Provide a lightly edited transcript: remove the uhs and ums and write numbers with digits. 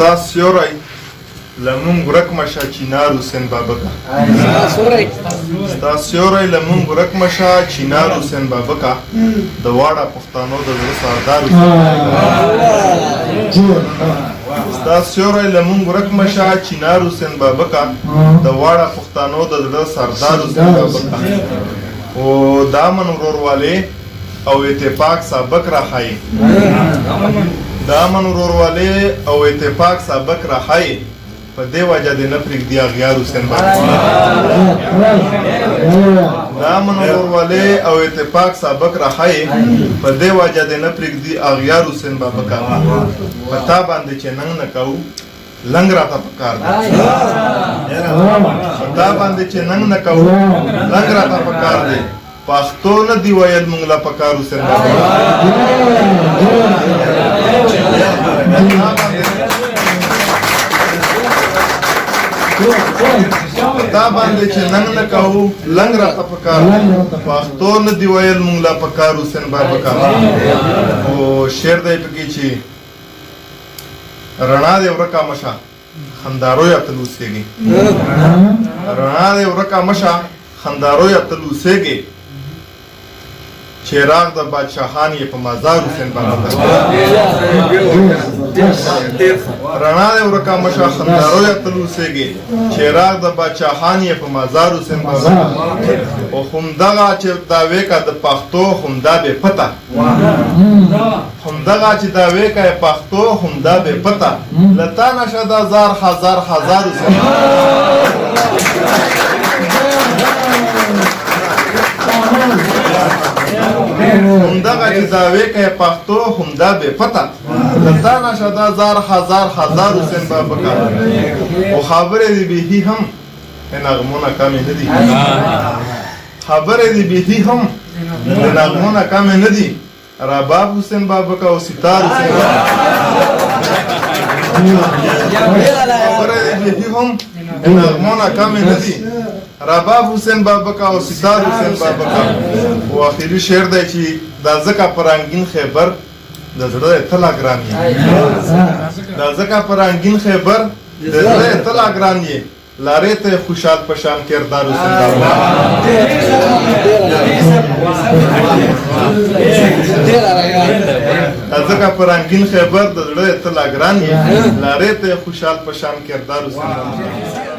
ستا سیوری لمون ورک مشه چینار حسین بابکا ستا سیوری لمون ورک مشه چینار حسین بابکا د واړه پښتانو د زړه سردار ستا سیوری لمون ورک مشه چینار حسین بابکا د واړه پښتانو د زړه سردار حسین بابکا او دا من ورورواله او اتفاق سابق راخای دا من ورورواله او اتفاق سابق راخای په دې وجه د نفرق دی اغیار حسین بابکا دا من ورورواله او اتفاق سابق راخای په دې وجه د نفرق دی اغیار حسین بابکا پتا باندې چې نن نکاو لنګ راته پکار دی پتا باندې چې نن نکاو لنګ راته پکار دی پښتو نه دی ویل مونږ لا پکار حسین پتا باندې چې نن نکاو لنګ راته پکار پښتو نه دی ویل مونږ لا پکار حسین بابکا او شعر دی پکې چې رڼا دې ورکا مشه خندارو یا تلوسېږي رڼا دې ورکا مشه خندارو یا تلوسېږي چراغ د بادشاہان یې په مزار حسین بابکا رڼا دې ورکا مشه خندارو یا تلوسېږي چراغ د بادشاہان یې په مزار حسین بابکا او همدغه چې دعوی کا د پښتو همدا به پته همدغه چې دعوی کا پښتو همدا به پته لتا نشه د هزار حسین همدغه چې دعوی کوي پښتو همدا به پته لتا نشه دا هزار حسین بابکا او خبرې دی به هم نغمونه کمې نه دي خبرې دی به هم نغمونه کمې نه دي رباب حسین بابکا او ستار حسین خبرې دی به هم نغمونه کمې نه دي رباب حسین بابکا او ستار حسین بابکا او اخیری شعر دی چې دا ځکه پرانګین خیبر د زړه تلا ګران یې دا ځکه پرانګین خیبر د زړه تلا ګران یې لارې ته خوشحال پشان کردار حسین بابکا دا ځکه پرانګین خیبر د زړه تلا ګران یې لارې ته خوشحال پشان کردار حسین بابکا